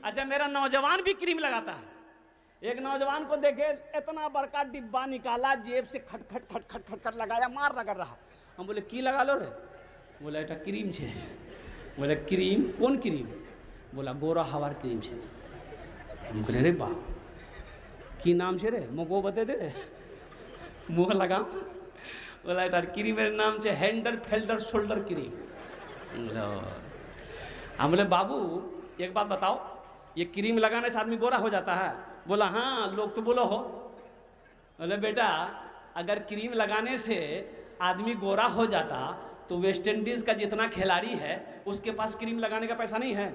अच्छा मेरा नौजवान भी क्रीम लगाता है। एक नौजवान को देखे, इतना बड़का डिब्बा निकाला, जेब से खट खट खट खट खट खट लगाया, मार रगड़ रहा। हम बोले की लगा लो रे? बोला एटा क्रीम छे। बोले क्रीम? कौन क्रीम? बोला गोरा हवार क्रीम छे। हम बोले रे बा की नाम छे रे? मोको बते दे रे, मुँह लगा। बोला एटा क्रीमेर नाम छे हैंडर फेल्डर शोल्डर क्रीम। हम बोले बाबू एक बात बताओ, ये क्रीम लगाने से आदमी गोरा हो जाता है? बोला हाँ, लोग तो बोलो हो। बोले बेटा अगर क्रीम लगाने से आदमी गोरा हो जाता तो वेस्ट इंडीज का जितना खिलाड़ी है उसके पास क्रीम लगाने का पैसा नहीं है।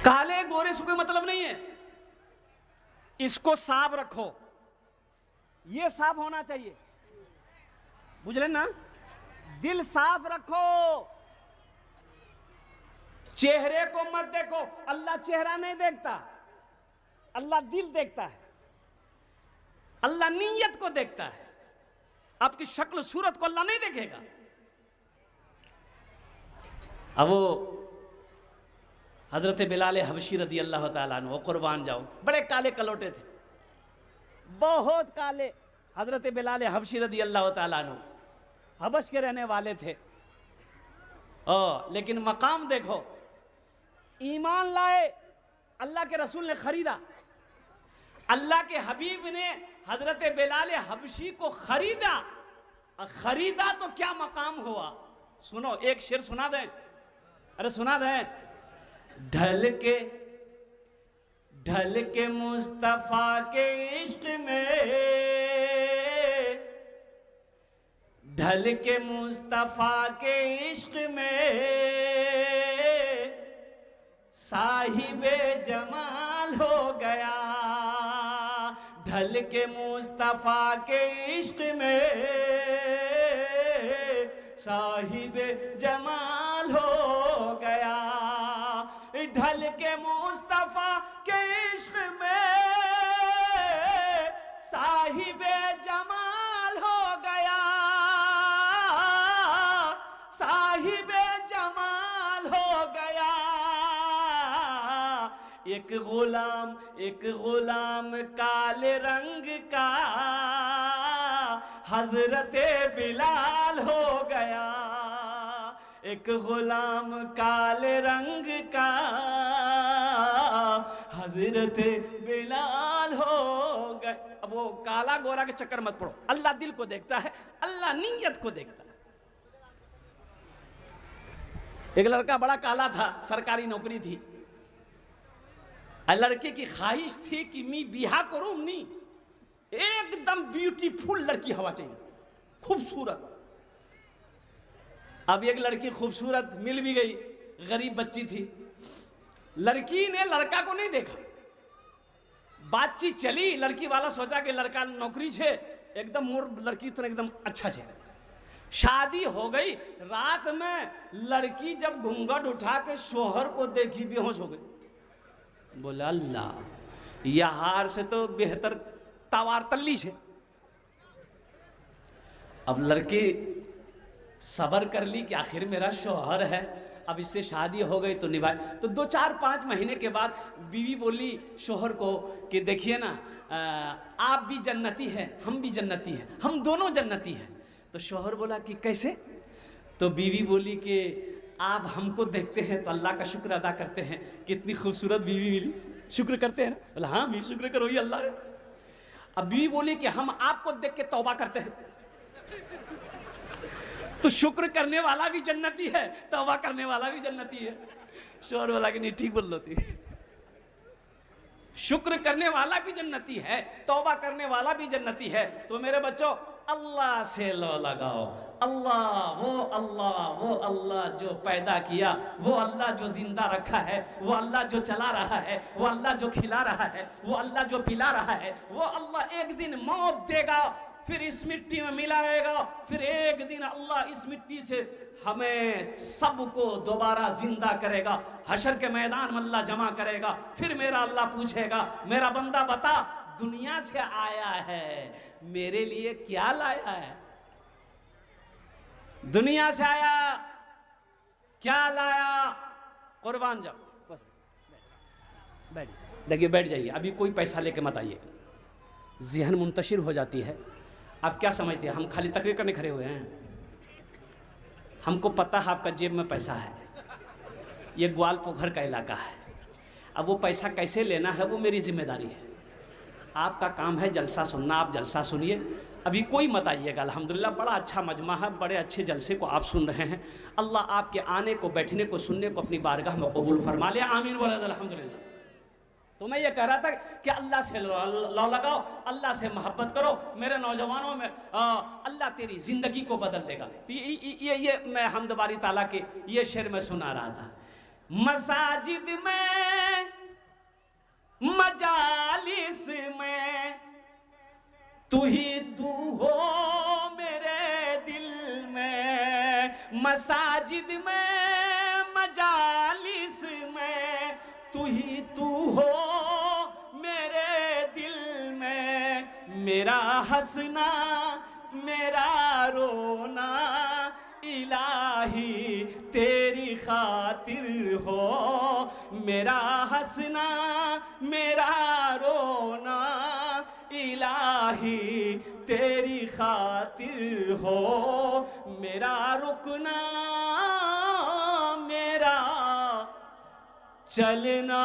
काले गोरे से कोई मतलब नहीं है, इसको साफ रखो, ये साफ होना चाहिए, बुझले ना? दिल साफ रखो, चेहरे को मत देखो। अल्लाह चेहरा नहीं देखता, अल्लाह दिल देखता है, अल्लाह नीयत को देखता है। आपकी शक्ल सूरत को अल्लाह नहीं देखेगा। अब वो हजरत बिलाल हबशी रदी अल्लाह ताला अन्हु, कुर्बान जाओ, बड़े काले कलोटे थे, बहुत काले। हजरत बिलाल हबशी रदी अल्लाह ताला अन्हु हबश के रहने वाले थे। लेकिन मकाम देखो, ईमान लाए, अल्लाह के रसूल ने खरीदा, अल्लाह के हबीब ने हजरत बिलाल हबशी को खरीदा। खरीदा तो क्या मकाम हुआ। सुनो एक शेर सुना दें, अरे सुना दें। ढल के मुस्तफा के इश्क में, ढल के मुस्तफा के इश्क में साहिबे जमाल हो गया। ढल के मुस्तफा के इश्क में साहिबे जमाल हो गया। ढल के मुस्तफा के इश्क में साहिबे जमाल हो गया, साहिबे जमाल हो गया। एक गुलाम काले रंग का हजरत बिलाल हो गया। एक गुलाम काले रंग का हजरत बिलाल हो गए। अब वो काला गोरा के चक्कर मत पड़ो, अल्लाह दिल को देखता है, अल्लाह नीयत को देखता है। एक लड़का बड़ा काला था, सरकारी नौकरी थी, लड़के की ख्वाहिश थी कि मैं बिहा करूं, नहीं एकदम ब्यूटीफुल लड़की हवा चाहिए, खूबसूरत। अब एक लड़की खूबसूरत मिल भी गई, गरीब बच्ची थी। लड़की ने लड़का को नहीं देखा, बातचीत चली, लड़की वाला सोचा कि लड़का नौकरी छे, एकदम मोर लड़की तो एकदम अच्छा छे। शादी हो गई। रात में लड़की जब घूंघट उठा के शोहर को देखी, बेहोश हो गई। बोला अल्लाह, यह हार से तो बेहतर तवार तल्ली छे। अब लड़की सबर कर ली कि आखिर मेरा शौहर है, अब इससे शादी हो गई तो निभाए। तो 2-4-5 महीने के बाद बीवी बोली शौहर को कि देखिए ना, आप भी जन्नती हैं, हम भी जन्नती हैं, हम दोनों जन्नती हैं। तो शौहर बोला कि कैसे? तो बीवी बोली कि आप हमको देखते हैं तो अल्लाह का शुक्र अदा करते हैं कि इतनी खूबसूरत बीवी मिली, शुक्र करते हैं ना? बोला हाँ, भी शुक्र करो ये अल्लाह। अब बीवी बोली कि हम आपको देख के तौबा करते हैं। तो शुक्र करने वाला भी जन्नती है, तौबा करने वाला भी जन्नती है। शौहर बोला कि नहीं, ठीक बोल लो थी, शुक्र करने वाला भी जन्नती है, तौबा करने वाला भी जन्नती है। तो मेरे बच्चों, अल्लाह से लो लगाओ। वो अल्लाह जो पैदा किया, वो अल्लाह जो जिंदा रखा है, वो अल्लाह जो चला रहा है, वो अल्लाह जो खिला रहा है, वो अल्लाह जो पिला रहा है, वो अल्लाह एक दिन मौत देगा, फिर इस मिट्टी में मिला रहेगा, फिर एक दिन अल्लाह इस मिट्टी से हमें सबको दोबारा जिंदा करेगा, हशर के मैदान में अल्लाह जमा करेगा। फिर मेरा अल्लाह पूछेगा, मेरा बंदा बता, दुनिया से आया है, मेरे लिए क्या लाया है? दुनिया से आया, क्या लाया? कुर्बान जाओ, बस बैठ, देखिए बैठ जाइए, अभी कोई पैसा लेके मत आइए। ज़हन मुंतशिर हो जाती है। आप क्या समझते हैं हम खाली तकरीर करने खड़े हुए हैं? हमको पता है आपका जेब में पैसा है, ये ग्वालपोखर का इलाका है। अब वो पैसा कैसे लेना है वो मेरी जिम्मेदारी है। आपका काम है जलसा सुनना, आप जलसा सुनिए, अभी कोई मत आइएगा। अल्हम्दुलिल्लाह बड़ा अच्छा मजमा है, बड़े अच्छे जलसे को आप सुन रहे हैं। अल्लाह आपके आने को, बैठने को, सुनने को अपनी बारगाह में कबूल फरमा ले, आमीन बोला अल्हम्दुलिल्लाह। तो मैं ये कह रहा था कि अल्लाह से लौ लगाओ, अल्लाह से मोहब्बत करो। मेरे नौजवानों में अल्लाह तेरी ज़िंदगी को बदल देगा। तो ये मैं हम्दबारी ताला के ये शेर में सुना रहा था। मसाजिद में, मजालिस में तू ही तू हो मेरे दिल में। मसाजिद में, मजालिस में तू ही तू हो मेरे दिल में। मेरा हंसना, मेरा रोना इलाही तेरी खातिर हो। मेरा हंसना, मेरा रोना इलाही तेरी खातिर हो। मेरा रुकना, मेरा चलना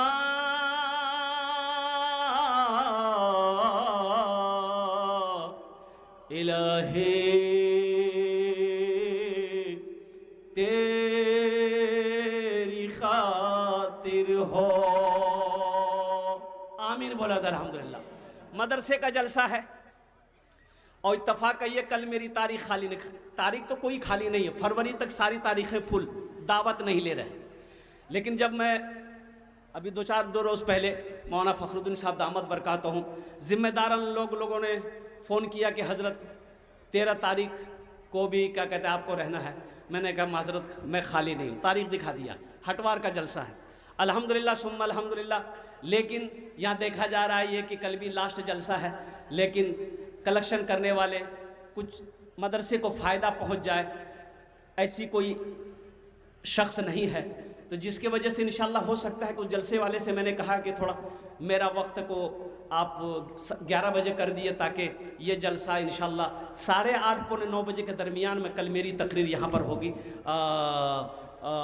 इलाही तेरी खातिर हो। आमीन बोला था अल्हम्दुलिल्लाह। मदरसे का जलसा है और इत्तफाक कहिए कल मेरी तारीख खाली नहीं, तारीख तो कोई खाली नहीं है, फरवरी तक सारी तारीखें फुल, दावत नहीं ले रहे। लेकिन जब मैं अभी दो रोज़ पहले मौलाना फ़खरुद्दीन साहब दामद बरकातहू ज़िम्मेदारन लोगों ने फ़ोन किया कि हज़रत 13 तारीख को भी क्या कहते हैं आपको रहना है। मैंने कहा माज़रत मैं खाली नहीं हूँ, तारीख दिखा दिया, हटवार का जलसा है। अल्हम्दुलिल्लाह सुम्मा अल्हम्दुलिल्लाह। लेकिन यहाँ देखा जा रहा है ये कि कल भी लास्ट जलसा है, लेकिन कलेक्शन करने वाले कुछ मदरसे को फ़ायदा पहुँच जाए ऐसी कोई शख्स नहीं है, तो जिसके वजह से इंशाल्लाह हो सकता है कि उस जलसे वाले से मैंने कहा कि थोड़ा मेरा वक्त को आप 11 बजे कर दिए ताकि ये जलसा इंशाल्लाह 8:30 पौने 9 बजे के दरमियान में कल मेरी तकरीर यहाँ पर होगी।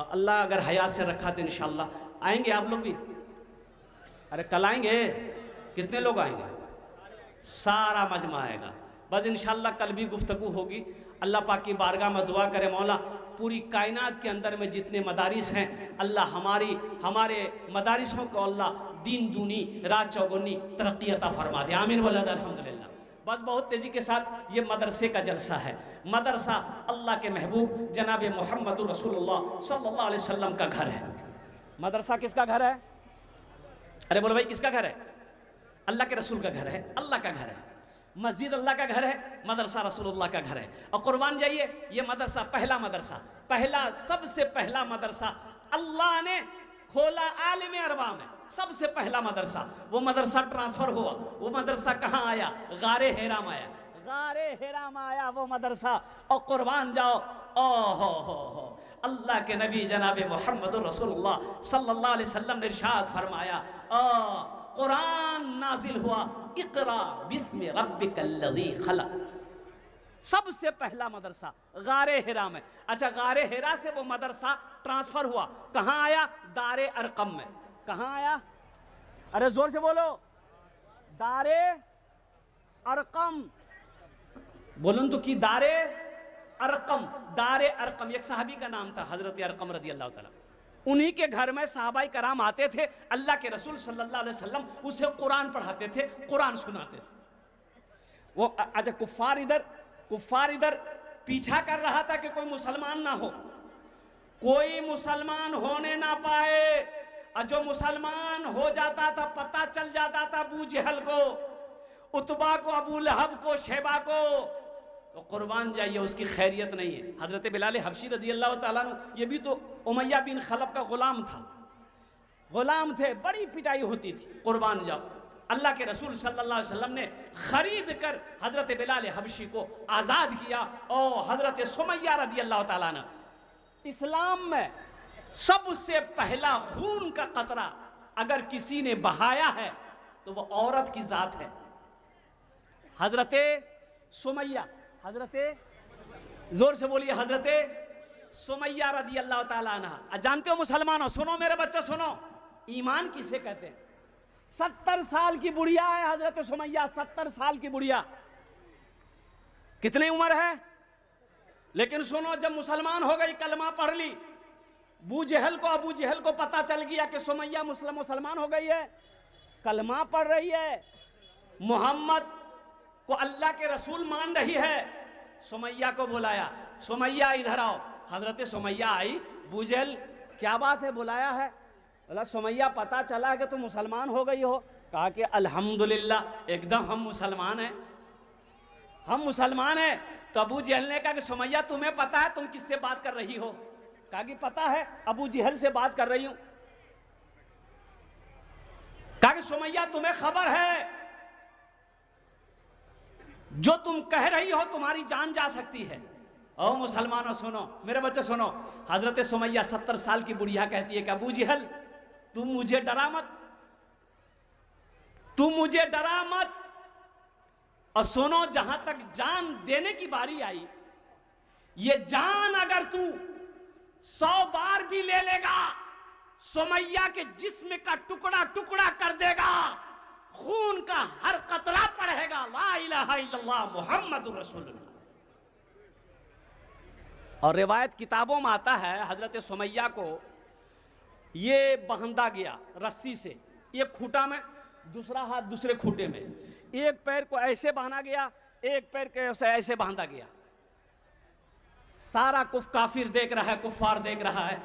अल्लाह अगर हयात से रखा तो इंशाल्लाह आएंगे आप लोग भी। अरे कल आएंगे, कितने लोग आएंगे? सारा मजमा आएगा। बस इंशाल्लाह कल भी गुफ्तगू होगी। अल्लाह पाक की बारगाह में दुआ करे मौला पूरी कायनात के अंदर में जितने मदारिस हैं अल्लाह हमारे मदारिसों को अल्लाह दीन दूनी रात चौगुनी तरक्की अता फरमा दे, आमीन वल्लाह अल्हम्दुलिल्लाह। बस बहुत तेज़ी के साथ ये मदरसे का जलसा है। मदरसा अल्लाह के महबूब जनाब मोहम्मद रसूलुल्लाह सल्लल्लाहु अलैहि वसल्लम का घर है। मदरसा किसका घर है? अरे बोलो भाई किसका घर है? अल्लाह के रसूल का घर है, अल्लाह का घर है। मस्जिद अल्लाह का घर है, मदरसा रसूलुल्लाह का घर है। और कुर्बान जाइए ये मदरसा पहला सबसे पहला मदरसा अल्लाह ने खोला आलिम अरबा में, सबसे पहला मदरसा। वो मदरसा ट्रांसफ़र हुआ, वो मदरसा कहाँ आया? गारे हेरा में आया, गारे हेरा में आया वो मदरसा। और कुर्बान जाओ हो अल्लाह के नबी जनाब मोहम्मद रसूलुल्लाह सल्लल्लाहु अलैहि वसल्लम ने इरशाद फरमाया कुरान नाजिल हुआ इक़रा बिस्मि रब्बिकल्लज़ी खलक़। सबसे पहला मदरसा गारे हिरा में। अच्छा गारे हिरा से वो मदरसा ट्रांसफर हुआ, कहाँ आया? दारे अरकम में। कहाँ आया? अरे जोर से बोलो, दारे अरकम। बोलूं तो कि दारे अरकम। दारे अरकम एक सहाबी का नाम था, हजरत अरकम रदी अल्लाह ताला। उन्हीं के घर में सहाबाई कराम आते थे, अल्लाह के रसूल सल्लल्लाहु अलैहि वसल्लम उसे कुरान पढ़ाते थे, कुरान सुनाते थे। वो अच्छा कुफार इधर पीछा कर रहा था कि कोई मुसलमान ना हो, कोई मुसलमान होने ना पाए। और जो मुसलमान हो जाता था पता चल जाता था अबू जहल को, उतबा को, अबू लहब को, शेबा को, तो कुर्बान जाइए उसकी खैरियत नहीं है। हज़रत बिलाल हबशी रदी अल्लाह ताला अन्हु, ये भी तो उमैया बिन खलफ का ग़ुलाम था, ग़ुलाम थे, बड़ी पिटाई होती थी। कुर्बान जाओ अल्लाह के रसूल सल्लल्लाहु अलैहि वसल्लम ने ख़रीद कर हज़रत बिलाल हबशी को आज़ाद किया। और हज़रत सुमैया रदी अल्लाह ताला अन्हा इस्लाम में सबसे पहला खून का कतरा अगर किसी ने बहाया है तो वो औरत की जात है। हजरते सुमैया, हजरते, जोर से बोलिए, हजरते सुमैया रदी अल्लाह ताला अन्हा। जानते हो मुसलमानों, सुनो मेरे बच्चे सुनो, ईमान किसे कहते हैं? 70 साल की बुढ़िया है हजरत सुमैया, 70 साल की बुढ़िया। कितनी उम्र है? लेकिन सुनो, जब मुसलमान हो गई, कलमा पढ़ ली, अबू जहल को पता चल गया कि सुमैया मुसलमान हो गई है, कलमा पढ़ रही है, मोहम्मद को अल्लाह के रसूल मान रही है। सुमैया को बुलाया, सुमैया इधर आओ। हजरत सुमैया आई, अबू जहल क्या बात है, बुलाया है? बोला सुमैया पता चला कि तुम मुसलमान हो गई हो। कहा कि अल्हम्दुलिल्लाह, एकदम हम मुसलमान हैं, हम मुसलमान हैं। तो अबू जहल ने कहा कि सुमैया तुम्हें पता है तुम किससे बात कर रही हो? कहा कि पता है, अबू जहल से बात कर रही हूं। कहा कि सुमैया तुम्हें खबर है जो तुम कह रही हो तुम्हारी जान जा सकती है। ओ मुसलमानों सुनो, मेरे बच्चे सुनो, हजरत सुमैया 70 साल की बुढ़िया कहती है कि अबू जहल तुम मुझे डरा मत, तुम मुझे डरा मत। और सुनो, जहां तक जान देने की बारी आई, ये जान अगर तू 100 बार भी ले लेगा, सुमैया के जिस्म का टुकड़ा टुकड़ा कर देगा, खून का हर कतरा पड़ेगा ला इलाहा इल्लल्लाह मुहम्मदुर रसूलुल्लाह। और रिवायत किताबों में आता है हजरत सुमैया को ये बंधा गया रस्सी से, एक खूंटा में, दूसरा हाथ दूसरे खूंटे में, एक पैर को ऐसे बांधा गया, एक पैर को ऐसे बांधा गया। सारा काफिर देख रहा है, कुफार देख रहा है।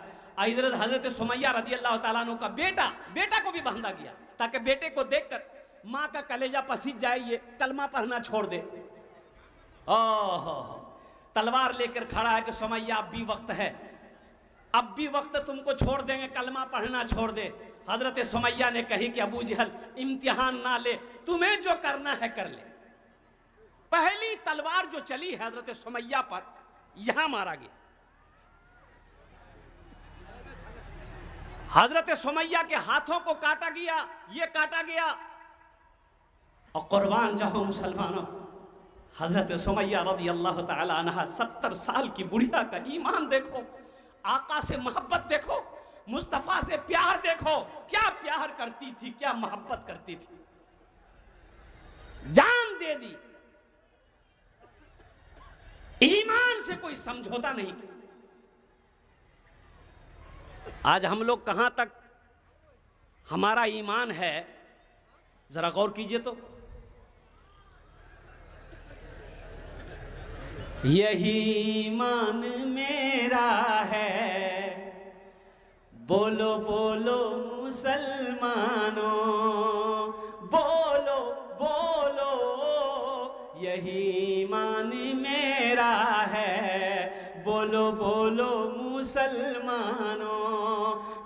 इधर हजरत सुमैया रदी अल्लाह ताला अन्हु का बेटा को भी बांधा गया, ताकि बेटे को देखकर माँ का कलेजा पसीज जाए, ये कलमा पढ़ना छोड़ दे। ओह, तलवार लेकर खड़ा है कि सुमैया अब भी वक्त है, अब भी वक्त, तुमको छोड़ देंगे, कलमा पढ़ना छोड़ दे। हजरत सुमैया ने कही कि अबू जहल इम्तिहान ना ले, तुम्हें जो करना है कर ले। पहली तलवार जो चली है हजरत सुमैया पर, यहां मारा गया। हजरत सुमैया के हाथों को काटा गया, ये काटा गया। और कुर्बान जाओ मुसलमानों, हजरत सुमैया रज़ी अल्लाह ताला अन्हा 70 साल की बुढ़िया का ईमान देखो, आका से मोहब्बत देखो, मुस्तफा से प्यार देखो, क्या प्यार करती थी, क्या मोहब्बत करती थी, जान दे दी, ईमान से कोई समझौता नहीं किया। आज हम लोग कहां तक हमारा ईमान है, जरा गौर कीजिए तो। यही ईमान मेरा है, बोलो बोलो मुसलमानों, बोलो बोलो, यही ईमान मेरा है, बोलो बोलो मुसलमानों।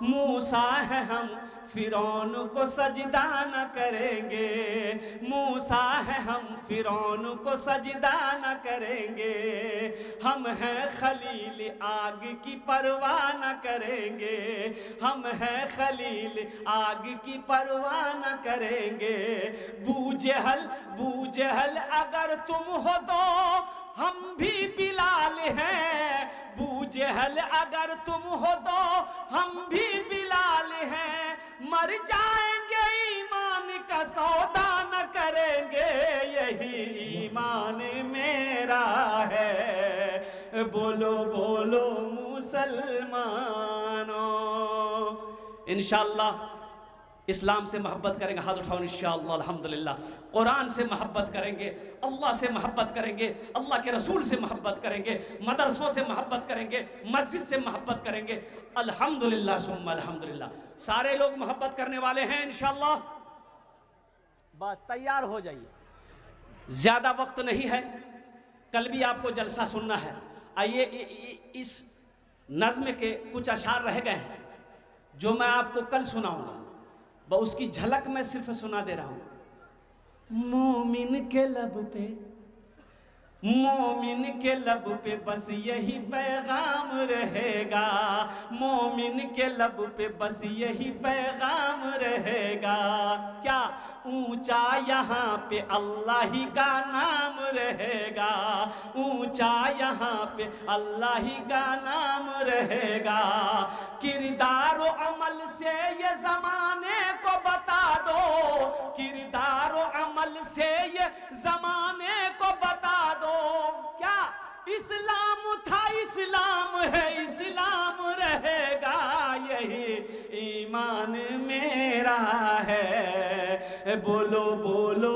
मूसा है हम फिरौन को सजदा न करेंगे, मूसा है हम फिरौन को सजदा न करेंगे, हम हैं खलील आग की परवाह न करेंगे, हम हैं खलील आग की परवाह न करेंगे। बू जहल अगर तुम हो तो हम भी बिलाल हैं, बू जहल अगर तुम हो तो हम भी बिलाल हैं, मर जाएंगे ईमान का सौदा न करेंगे, यही ईमान मेरा है, बोलो बोलो मुसलमानों। इंशाअल्लाह इस्लाम से मोहब्बत करेंगे, हाथ उठाओ इंशाअल्लाह, अल्हम्दुलिल्लाह। कुरान से मोहब्बत करेंगे, अल्लाह से मोहब्बत करेंगे, अल्लाह के रसूल से मोहब्बत करेंगे, मदरसों से मोहब्बत करेंगे, मस्जिद से मोहब्बत करेंगे, अल्हम्दुलिल्लाह सुम्मा अल्हम्दुलिल्लाह। सारे लोग मोहब्बत करने वाले हैं इंशाअल्लाह, बस तैयार हो जाइए, ज़्यादा वक्त नहीं है, कल भी आपको जलसा सुनना है। आइए इस नज़्म के कुछ अशार रह गए हैं जो मैं आपको कल सुनाऊंगा, उसकी झलक मैं सिर्फ सुना दे रहा हूं। मोमिन के लब पे मोमिन के लब पे बस यही पैगाम रहेगा, मोमिन के लब पे बस यही पैगाम रहेगा। क्या ऊंचा यहाँ पे अल्लाह ही का नाम रहेगा, ऊंचा यहाँ पे अल्लाह ही का नाम रहेगा। किरदार व अमल से ये जमाने को बता दो, किरदार व अमल से ये जमाने को बता दो। क्या इस्लाम था, इस्लाम है, इस्लाम रहेगा, यही ईमान मेरा है। बोलो बोलो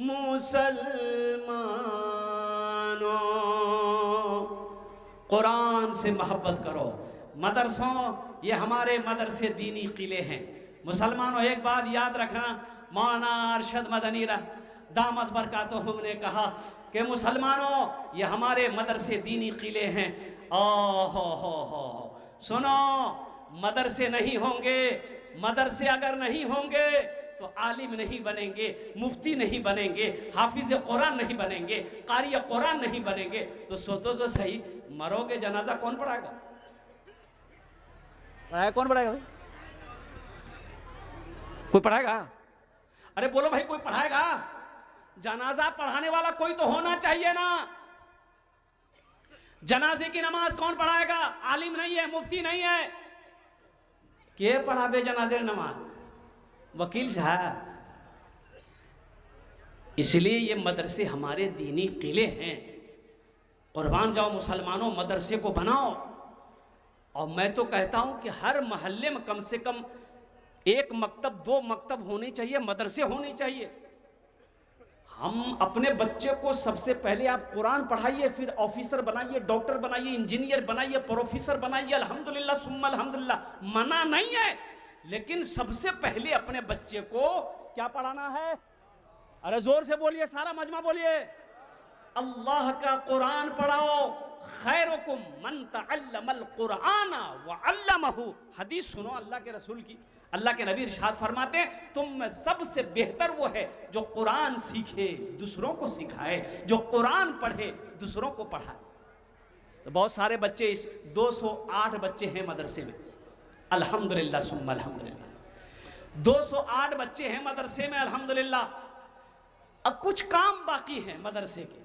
मुसलमानों, कुरान से मोहब्बत करो। मदरसों, ये हमारे मदरसे दीनी किले हैं। मुसलमानों एक बात याद रखना, मौलाना अरशद मदनी दामद बरकातुहुम ने कहा कि मुसलमानों ये हमारे मदरसे दीनी किले हैं। हो सुनो, मदरसे नहीं होंगे, मदरसे अगर नहीं होंगे तो आलिम नहीं बनेंगे, मुफ्ती नहीं बनेंगे, हाफिज कुरान नहीं बनेंगे, कारी कुरान नहीं बनेंगे। तो सोचो तो सही, मरोगे जनाजा कौन पढ़ाएगा? कौन पढ़ाएगा भाई? कोई पढ़ाएगा? अरे बोलो भाई, कोई पढ़ाएगा? जनाजा पढ़ाने वाला कोई तो होना चाहिए ना। जनाजे की नमाज कौन पढ़ाएगा? आलिम नहीं है, मुफ्ती नहीं है, के पढ़ावे जनाजे नमाज? वकील साहब। इसलिए ये मदरसे हमारे दीनी किले हैं। कुर्बान जाओ मुसलमानों, मदरसे को बनाओ। और मैं तो कहता हूं कि हर मोहल्ले में कम से कम एक मकतब, दो मकतब होने चाहिए, मदरसे होने चाहिए। हम अपने बच्चे को सबसे पहले आप कुरान पढ़ाइए, फिर ऑफिसर बनाइए, डॉक्टर बनाइए, इंजीनियर बनाइए, प्रोफेसर बनाइए। अल्हम्दुलिल्लाह सुम्मा अल्हम्दुलिल्लाह, मना नहीं है, लेकिन सबसे पहले अपने बच्चे को क्या पढ़ाना है? अरे जोर से बोलिए, सारा मजमा बोलिए, अल्लाह का कुरान पढ़ाओ। खैरुकुम मन तअल्लमल कुरान व अल्लमहु। हदीस सुनो अल्लाह के रसूल की। अल्लाह के नबी इरशाद फरमाते हैं, तुम में सबसे बेहतर वो है जो कुरान सीखे, दूसरों को सिखाए, जो कुरान पढ़े, दूसरों को पढ़ाए। तो बहुत सारे बच्चे, इस 208 बच्चे हैं मदरसे में, अल्हम्दुलिल्लाह सुम्मा अल्हम्दुलिल्लाह। 208 बच्चे हैं मदरसे में, अल्हम्दुलिल्लाह। अब कुछ काम बाकी हैं मदरसे के,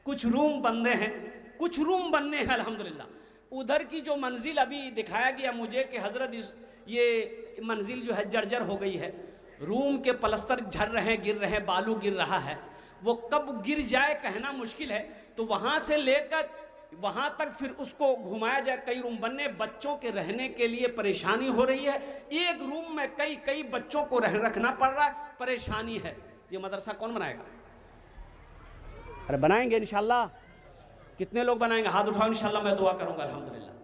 कुछ रूम बनने हैं, कुछ रूम बनने हैं, अल्हम्दुलिल्लाह। उधर की जो मंजिल अभी दिखाया गया मुझे कि हजरत ये मंजिल जो है जर्जर हो गई है, रूम के पलस्तर झड़ रहे हैं, गिर रहे हैं, बालू गिर रहा है, वो कब गिर जाए कहना मुश्किल है। तो वहाँ से लेकर वहाँ तक फिर उसको घुमाया जाए, कई रूम बनने, बच्चों के रहने के लिए परेशानी हो रही है। एक रूम में कई कई बच्चों को रखना पड़ रहा है, परेशानी है। ये मदरसा कौन बनाएगा? अरे बनाएंगे इंशाल्लाह। कितने लोग बनाएंगे? हाथ उठाओ, इंशाल्लाह मैं दुआ करूंगा। अल्हम्दुलिल्लाह।